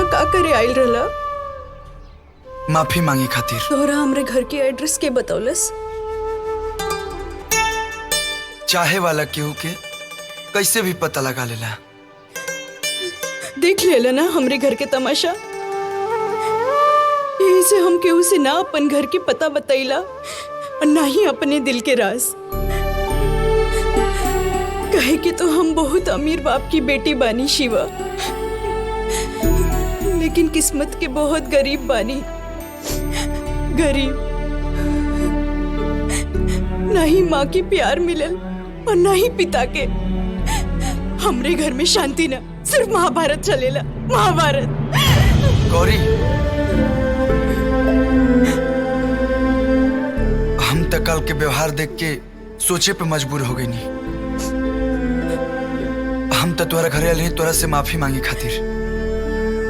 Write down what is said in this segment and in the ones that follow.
यहाँ का करे आयल रहला? माफी मांगे खातिर। तोहरा हमरे घर के एड्रेस के बतौलस? चाहे वाला केहू के कैसे भी पता लगा लेला। देख लेला ना हमरे घर के तमाशा। यही से हम केहू से ना अपन घर के पता बतैला और ना ही अपने दिल के राज। कहे कि तो हम बहुत अमीर बाप की बेटी बानी शिवा, लेकिन किस्मत के बहुत गरीब बानी। गरीब, ना ही माँ की प्यार मिलल और ना ही पिता के। हमरे घर में शांति ना, सिर्फ महाभारत चलेला, महाभारत। गौरी, हम तक कल के व्यवहार देख के सोचे पे मजबूर हो गई नहीं। हम तो तोरा घरे आए तोरा से माफी मांगे खातिर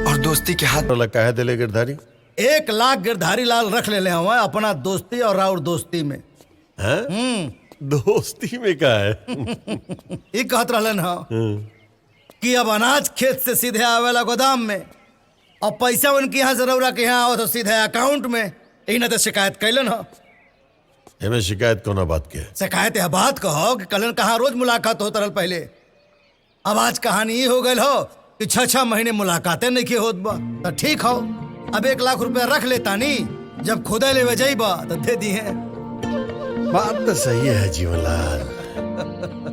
और दोस्ती के हाथ कहे दिले गिरधारी 1 लाख गिरधारी लाल रख ले हुआ अपना दोस्ती और राउर दोस्ती में। दोस्ती में क्या है? ये कहत रहलन हा कि अब अनाज खेत से सीधे आवेला गोदाम में और पैसा उनके यहाँ से रौरा के यहाँ आओ तो सीधे अकाउंट में। इन्हें तो शिकायत कैलन हा। हमें शिकायत कोना बात के? शिकायत यह बात कहो कि कलन कहाँ रोज मुलाकात होता रहा पहले। अब आज कहानी ये हो गई हो कि 6-6 महीने मुलाकातें नहीं की होत बा। तो ठीक हो, अब 1 लाख रुपया रख लेता नी, जब खुदा ले वजह बा तो दे दी है। बात तो सही है जीवनलाल।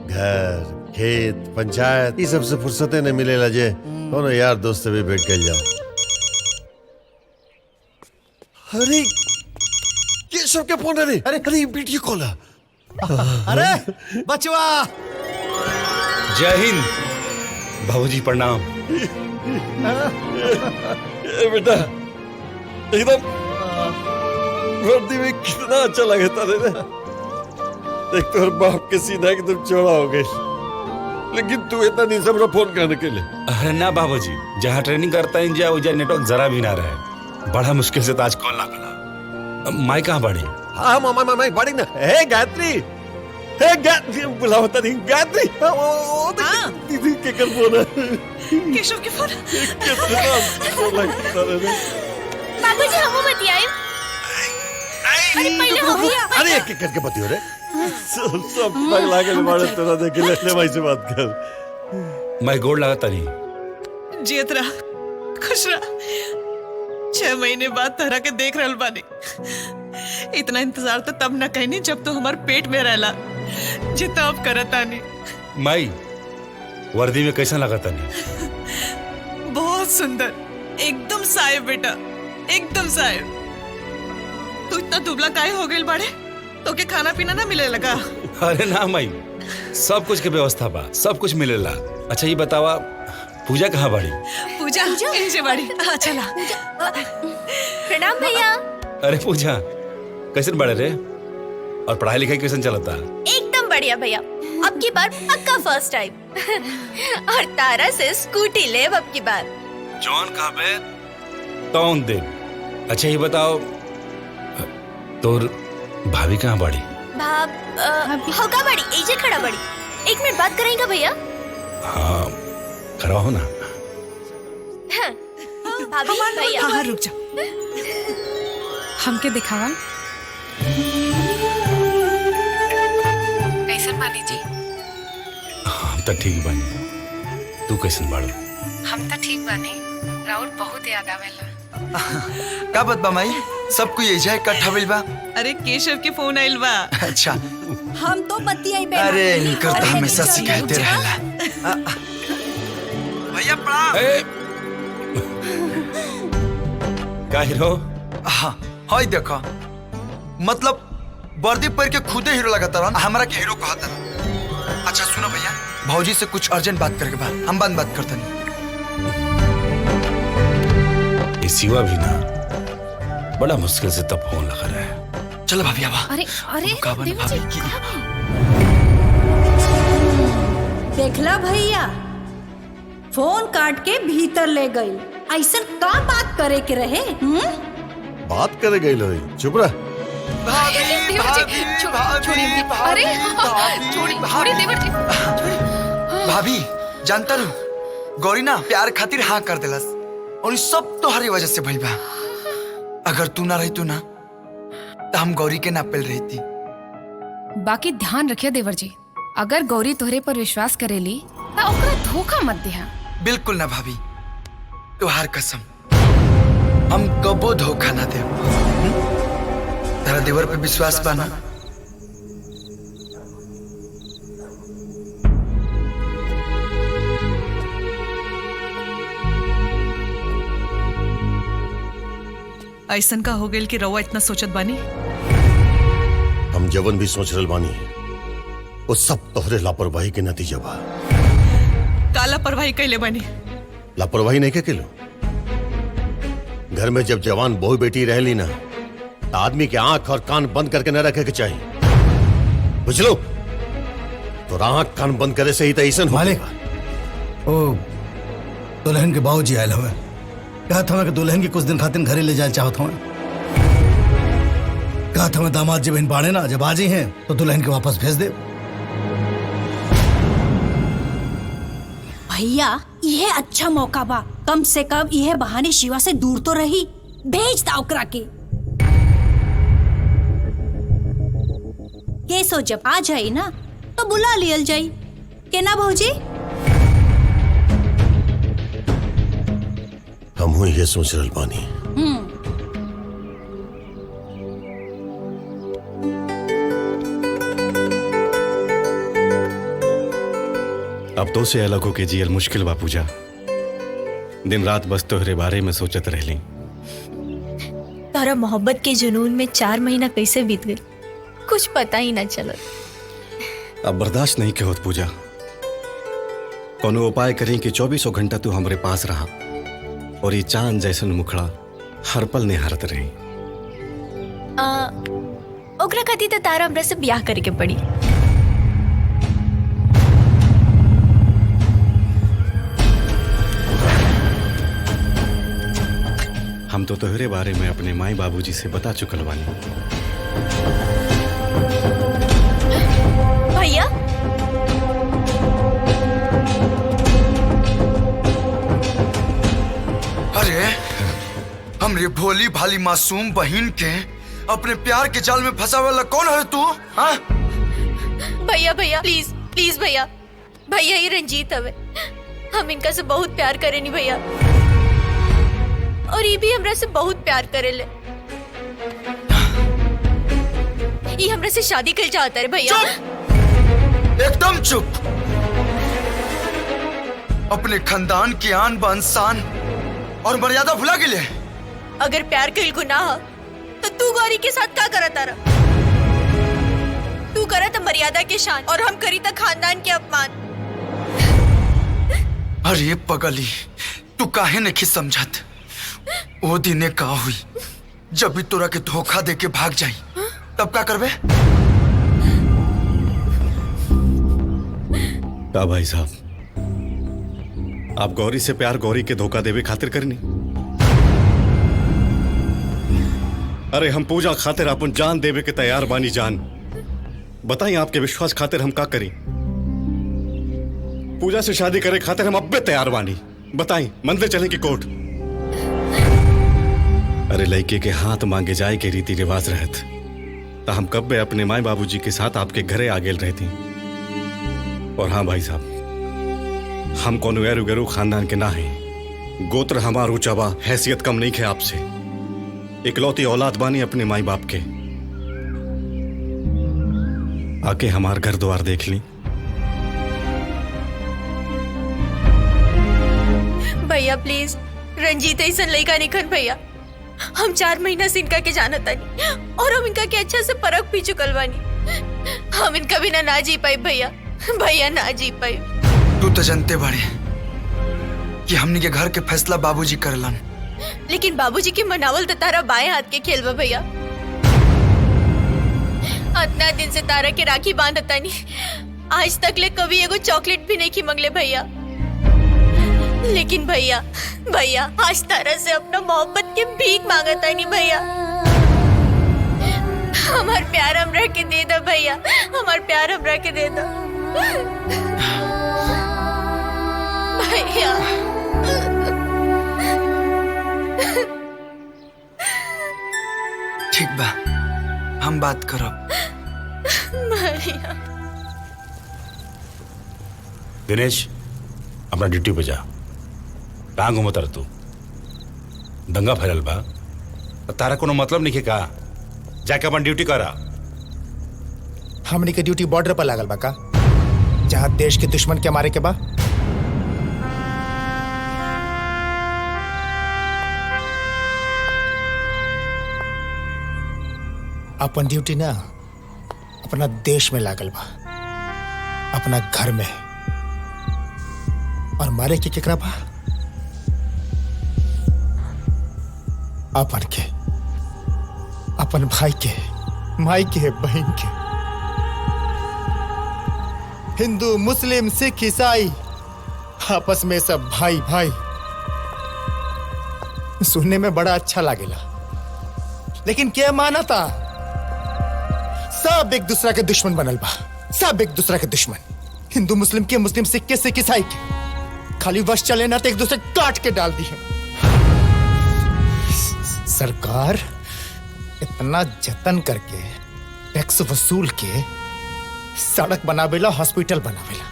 घर, खेत, पंचायत, ये सबसे फुर्सतें नहीं मिले लजे दोनों यार दोस्त से भी भेंट कर जाओ। अरे केशव के फोन है। अरे वीडियो कॉल है। अरे बचवा, जय हिंद बाबूजी, प्रणाम। बेटा एकदम वर्दी में कितना अच्छा लगता है। देख तो बाप के सीधा एकदम चौड़ा हो गई, लेकिन तू इतना नहीं सब फोन करने के लिए। अरे ना बाबूजी, जहाँ ट्रेनिंग करता है जा उजा नेटवर्क जरा भी ना रहे। बड़ा मुश्किल से आज कॉल लागला। माई कहाँ बड़ी? हाँ मामा माई बड़ी ना। हे गायत्री, हे गायत्री बुलावता नहीं। गायत्री दीदी के कर फोन है। केशव के फोन। कितना लगता है। बाबूजी हम मत आए। अरे पहले हो गया। अरे एक एक करके बतियो रे। सब पगला के मारे तेरा देख ले भाई से बात कर। मैं गोड़ लगाता नहीं। जीत रहा, खुश रहा। 6 महीने बाद तरह के देख रहल बानी। इतना इंतजार तो तब न कहनी जब तो हमारे पेट में रहला, जितना अब करता नहीं। माई वर्दी में कैसा लगाता नहीं? बहुत सुंदर, एकदम साहेब बेटा, एकदम साहेब। तू इतना दुबला काहे हो गई बाड़े? तो के खाना पीना ना मिले लगा? अरे ना माई, सब कुछ के व्यवस्था बा, सब कुछ मिलेला। अच्छा ये बतावा, पूजा कहाँ बाड़ी? पूजा ऐसे बाड़ी। चला। प्रणाम भैया। अरे पूजा कैसे बड़े रे, और पढ़ाई लिखाई कैसे चलता? एकदम बढ़िया भैया, अब की बार पक्का फर्स्ट टाइम। और तारा से स्कूटी ले अब की बार। जॉन कहाँ पे? तौन दे। अच्छा ये बताओ, तोर भाभी कहाँ बाड़ी? होगा बड़ी, एजे खड़ा बड़ी। 1 मिनट बात करेंगे भैया? हाँ करवाओ ना। हाँ, भाभी भैया। हाँ रुक जा, हमके दिखावा। कैसन बानी जी? हम तो ठीक बानी, तू कैसन बाड़ू? हम तो ठीक बानी, राउर बहुत याद आवेला। का बात बा माई, सब कोई एजा इकट्ठा भइल बा? अरे केशव के फोन आइल बा। अच्छा। हम तो बतियाई बे। अरे इनकर तो हमेशा शिकायतें रहेला। भैया प्रणाम। का हीरो? हाँ हाय देखो, मतलब वर्दी पर के खुदे हीरो लगाता रहा, हमारा के हीरो कहता रहा। अच्छा सुनो भैया, भौजी से कुछ अर्जेंट बात करके बा, हम बाद बात करते नहीं। ये सिवा भी ना बड़ा मुश्किल से तब फोन लगा रहा है। चलो भाभी आवा। अरे अरे भाभी की देखला भैया, फोन काट के भीतर ले गई। ऐसा का बात करे के रहे? बात करे गई लोई, चुप रह। भाभी जानता रू, गौरी ना प्यार खातिर हाँ कर दिलस। और इस सब तोहरी वजह से भइल बा। अगर तू ना रही तू ना तो हम गौरी के ना पेल रही थी। बाकी ध्यान रखिए देवर जी, अगर गौरी तोहरे पर विश्वास करेली तो ओकरा धोखा मत दिहा। बिल्कुल ना भाभी, तोहार कसम हम कबो धोखा ना दे। तेरा देवर पे विश्वास बा ना? ऐसन का हो गेल कि रउआ इतना सोचत बानी? हम जवन भी सोच रहल बानी वो सब तोहरे लापरवाही के नतीजा बा। का लापरवाही कैले बानी? लापरवाही नहीं के केलो। घर में जब जवान बहू बेटी रहली ना तो आदमी के आंख और कान बंद करके न रखे के चाहिए, बुझलो? तो आंख कान बंद करे से ही तो ऐसा मालिक, ओ दुल्हन के बाबूजी आयल हवे, कहत हमें कि दुल्हन की कुछ दिन खातिर घरे ले जाए चाहत हमें। कहत हमें दामाद जी बहन बाड़े ना, जब आज ही हैं तो दुल्हन के वापस भेज दे। भैया यह अच्छा मौका बा, कम से कम यह बहाने शिवा से दूर तो रही। भेज दा ओकरा के। केसो जब आ जाए ना तो बुला लियल जाई के ना भौजी? हम हुई ये सोच रहल बानी। अब तो से अलग होके जियल मुश्किल बा पूजा। दिन रात बस तोहरे बारे में सोचत रहली। तारा मोहब्बत के जुनून में 4 महीना कैसे बीत गए कुछ पता ही ना चला। अब बर्दाश्त नहीं के होत पूजा। कोनो उपाय करी कि 24 घंटा तू हमरे पास रहा और ये चांद जैसन मुखड़ा हर पल निहारत रही। ओकरा खातिर तो तारा हमरा से ब्याह करे के पड़ी। हम तो तोहरे बारे में अपने माई बाबूजी से बता चुकल बानी। भैया अरे हमरे भोली भाली मासूम बहन के अपने प्यार के जाल में फंसा वाला कौन है तू? हाँ? भैया भैया प्लीज प्लीज भैया, भैया ये रंजीत हवे। हम इनका से बहुत प्यार करेनी भैया, और ये भी हमरा से बहुत प्यार करेले। ये हमरा से शादी कर चाहता है भैया। चुप! एकदम चुप। अपने खानदान की आन बान शान और मर्यादा भुला गेले। अगर प्यार कईल गुनाह तो तू गौरी के साथ क्या करा तारा? तू करा तो मर्यादा के शान और हम करी तो खानदान के अपमान। अरे पगली, तू काहे नहीं समझत? वो दिने का हुई जब भी तोरा के धोखा दे के भाग जाई, तब क्या करबे? का भाई साहब, आप गौरी से प्यार गौरी के धोखा देवे खातिर करनी? अरे हम पूजा खातिर अपन जान देवे के तैयार बानी। जान बताइए, आपके विश्वास खातिर हम का करी? पूजा से शादी करे खातिर हम अब्बे तैयार बानी। बताइए, मंदिर चले की कोर्ट? अरे लड़के के हाथ मांगे जाए के रीति रिवाज रहत तो हम कब अपने माए बाबूजी के साथ आपके घरे आ गेल रहती। और हाँ भाई साहब, हम कोनो एरू गरू खानदान के ना है। गोत्र हमार ऊंचा बा, हैसियत कम नहीं है आपसे। इकलौती औलाद बानी अपने माई बाप के। आके हमार घर द्वार देख ली। भैया प्लीज, रंजीत ऐसा लड़का निखन भैया। हम 4 महीना से इनका के जानत तानी और हम इनका के अच्छा से परख भी चुकल बानी। हम इनका बिना ना जी पाई भैया, भैया ना जी पाई। तू तो जानते बाड़े कि हमनी के घर के फैसला बाबूजी करलन। लेकिन बाबूजी की मनावल तो तारा बाएं हाथ के खेल बा भैया। इतना दिन से तारा के राखी बांधत तानी, आज तक ले कभी एगो चॉकलेट भी नहीं की मंगले भैया। लेकिन भैया भैया आज तारा से अपना मोहब्बत के भीख मांगता नहीं भैया। हमार प्यार हमरा के दे दो भैया, हमार प्यार हमरा के दे दो भैया। बा, हम बात करब। भैया दिनेश, अपना ड्यूटी पे जा। कहाँ घूमत रह तू? दंगा फैलल बा, तारा कोनो मतलब नहीं का? जाके अपन ड्यूटी करा। हमनी के ड्यूटी बॉर्डर पर लागल बा का, जहाँ देश के दुश्मन के मारे के बा। अपन ड्यूटी ना अपना देश में लागल बा, अपना घर में। और मारे के केकरा बा? अपन के, अपन भाई के, माई के, बहन के। हिंदू, मुस्लिम, सिख, ईसाई, आपस में सब भाई भाई। सुनने में बड़ा अच्छा लागेला, लेकिन क्या माना था? सब एक दूसरा के दुश्मन बनल बा, सब एक दूसरा के दुश्मन। हिंदू मुस्लिम के, मुस्लिम सिख के, सिख ईसाई के। खाली वश चले ना तो एक दूसरे काट के डाल दी है। सरकार इतना जतन करके टैक्स वसूल के सड़क बनावेला, हॉस्पिटल बनावेला,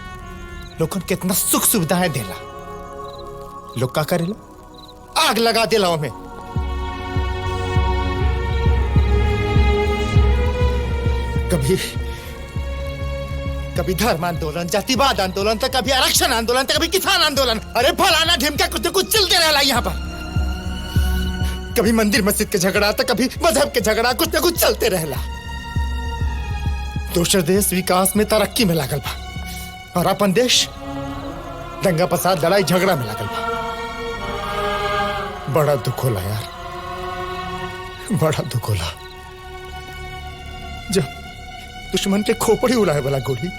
लोगन के इतना सुख सुविधाएं देला, लोग का करेला? आग लगा देला हमें। कभी धर्म आंदोलन, जातिवाद आंदोलन, तो कभी आरक्षण आंदोलन, तो कभी किसान आंदोलन। अरे फलाना ढिमका कुछ न कुछ चलते रहला यहाँ पर। कभी मंदिर मस्जिद के झगड़ा, तो कभी मजहब के झगड़ा, कुछ न कुछ चलते रहला। दूसरे देश विकास में, तरक्की में लागल बा, और अपन देश दंगा फसाद, लड़ाई झगड़ा में लागल बा। बड़ा दुख होला यार, बड़ा दुख होला जब दुश्मन के खोपड़ी उड़ाए वाला गोली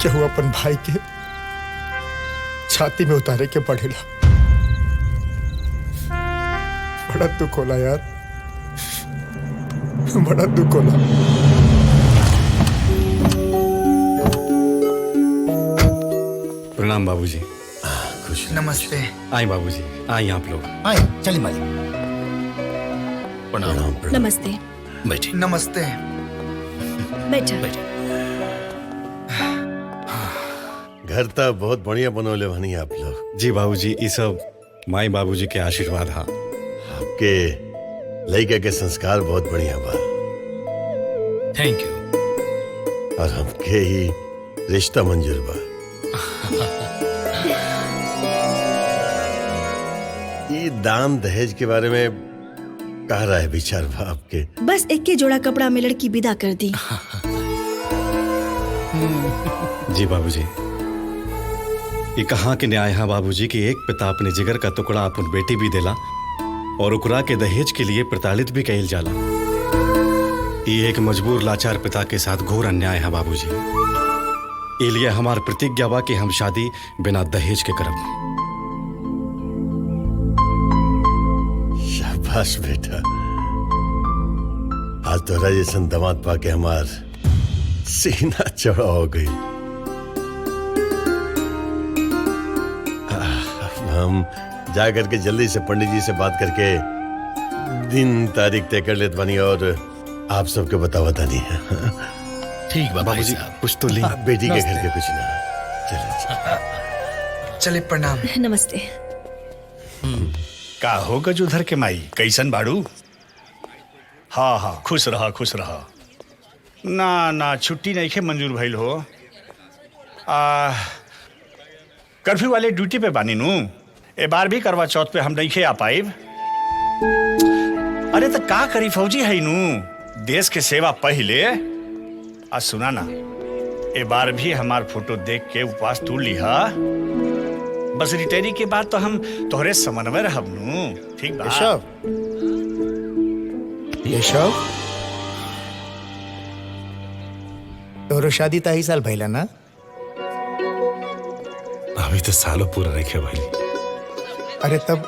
केहू अपन भाई के छाती में उतारे के पड़ेला। बड़ा दुख होला यार, बड़ा दुख होला। प्रणाम बाबूजी। खुश। नमस्ते। आए बाबूजी, आए आप लोग। आए, चलिए मालिक। प्रणाम। नमस्ते। बैठिए। नमस्ते। बैठा। घर तो बहुत बढ़िया बनौले बनी आप लोग। जी बाबूजी, ये सब माई बाबूजी के आशीर्वाद हा। आपके लड़का के संस्कार बहुत बढ़िया बा। Thank you. और हमके ही रिश्ता मंजूर बा। ये दान दहेज के बारे में कह रहा है विचार बा आपके? बस एक के जोड़ा कपड़ा में लड़की विदा कर दी। जी बाबूजी, ये कहाँ के न्याय है बाबूजी कि एक पिता अपने जिगर का टुकड़ा अपन बेटी भी देला और उकरा के दहेज के लिए प्रताड़ित भी कइल जाला। ये एक मजबूर लाचार पिता के साथ घोर अन्याय है बाबूजी। इसलिए हमार प्रतिज्ञा बा कि हम शादी बिना दहेज के करब। शाबाश बेटा, आज तोरा जैसन दामाद पाके हमार सीना चौड़ा हो गई। हम जा करके जल्दी से पंडित जी से बात करके दिन तारीख तय कर लेते बनी और आप सबके बतावता नहीं है। ठीक बाबूजी, कुछ तो ली। बेटी के घर के कुछ ना। चले प्रणाम। नमस्ते। का हो गजूधर के माई, कैसन बाड़ू? हाँ हाँ, खुश रहा खुश रहा। ना ना, छुट्टी नहीं खे मंजूर भइल हो। कर्फ्यू वाले ड्यूटी पे बानी नू। ए बार भी करवा चौथ पे हम नहीं खे आ पाइब। अरे तो का करी फौजी है नू, देश के सेवा पहले। आज सुना ना, ए बार भी हमार फोटो देख के उपवास तोड़ लिहा। बस रिटायरी के बाद तो हम तोहरे समन्वय रहब नू। ठीक बा? केशव, तोरो शादी तो ही साल भइला ना? अभी तो सालों पूरा रखे भाई। अरे तब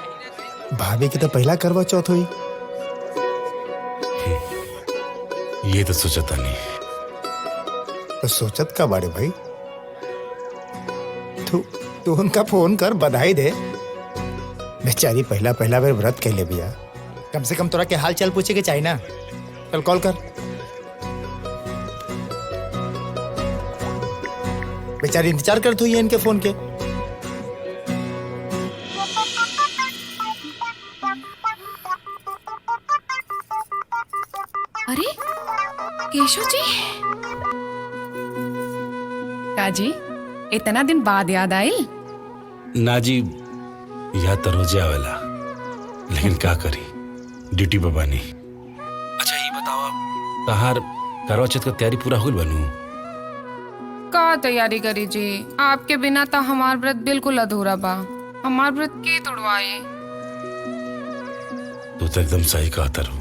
भाभी की तो पहला करवा चौथ हुई। ये तो सोचता नहीं। तो सोचत का बाड़े भाई? तू उनका फोन कर बधाई दे। बेचारी पहला बेर व्रत कैले बिया, कम से कम तोरा के हाल चाल पूछे के चाहिए ना। चल कॉल कर। बेचारी इंतजार करते हुई इनके फोन के। अरे केशव जी, काजी इतना दिन बाद याद आई? ना जी, याद तो रोजे आवेला, लेकिन का करी, ड्यूटी पे बानी। अच्छा ये बताओ, तहार करवा चौथ का तैयारी पूरा हो बनू? का तैयारी करी जी, आपके बिना तो हमार व्रत बिल्कुल अधूरा बा। हमार व्रत के तोड़वाए? तू तो एकदम सही कहता रू।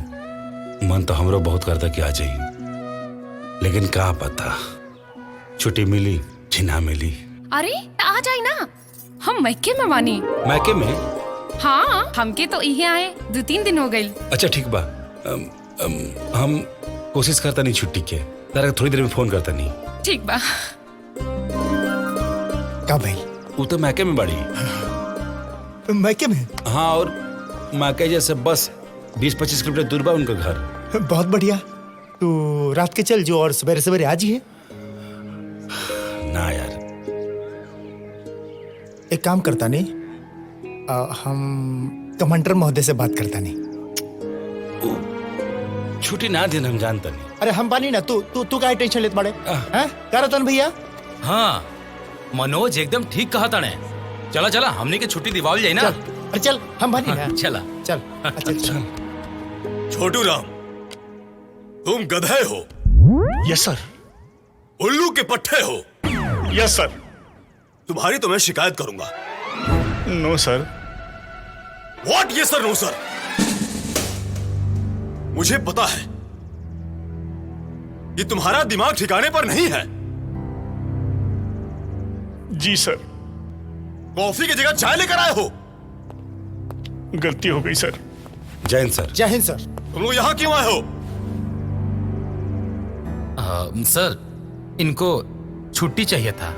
मन तो हमरो बहुत करता कि आ जाई, लेकिन का पता छुट्टी मिली कि ना मिली। अरे आ जाए ना, हम मैके में बानी। मैके में? हाँ, हमके तो यही आए 2-3 दिन हो गई। अच्छा ठीक बा, हम कोशिश करता नहीं छुट्टी के, तारा थोड़ी देर में फोन करता नहीं। ठीक बा। का भाई? वो तो मैके में बड़ी। मैके में? हाँ, और मैके जैसे बस 20-25 किलोमीटर दूर बा उनका घर। बहुत बढ़िया। तू रात के चल जो और सवेरे सवेरे आ जाइए। ना यार, एक काम करता नहीं, हम कमांडर महोदय से बात करता नहीं। छुट्टी ना देना हम जानता नहीं। अरे हम बानी ना, तू काहे टेंशन लेत बाड़े? हैं? का रतन भैया? हाँ, मनोज एकदम ठीक कहा था ने। चला चला, हमने के छुट्टी दिवाल जाए ना। अरे चल, हम बानी ना। चला चल। अच्छा चल। छोटू राम, तुम गधे हो? यस सर। उल्लू के पट्टे हो? यस सर। तुम्हारी तो मैं शिकायत करूंगा। नो सर। व्हाट ये सर नो सर? मुझे पता है कि तुम्हारा दिमाग ठिकाने पर नहीं है। जी सर। कॉफी की जगह चाय लेकर आए हो। गलती हो गई सर। जय हिंद सर। जय हिंद सर। तुम लोग यहाँ क्यों आए हो? सर, इनको छुट्टी चाहिए था।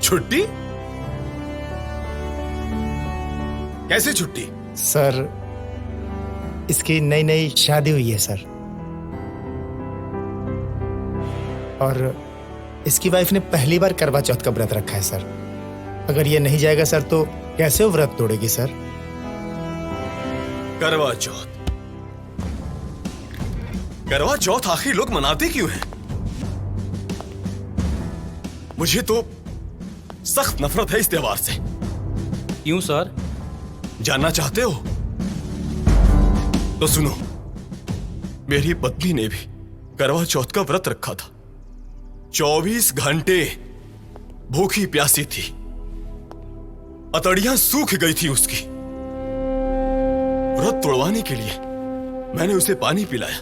छुट्टी? कैसी छुट्टी? सर, इसकी नई नई शादी हुई है सर, और इसकी वाइफ ने पहली बार करवा चौथ का व्रत रखा है सर। अगर ये नहीं जाएगा सर तो कैसे वो व्रत तोड़ेगी सर? करवा चौथ? करवा चौथ आखिर लोग मनाते क्यों हैं? मुझे तो सख्त नफरत है इस त्योहार से। क्यों सर? जानना चाहते हो तो सुनो। मेरी पत्नी ने भी करवा चौथ का व्रत रखा था। 24 घंटे भूखी प्यासी थी, अतड़ियां सूख गई थी उसकी। व्रत तोड़वाने के लिए मैंने उसे पानी पिलाया,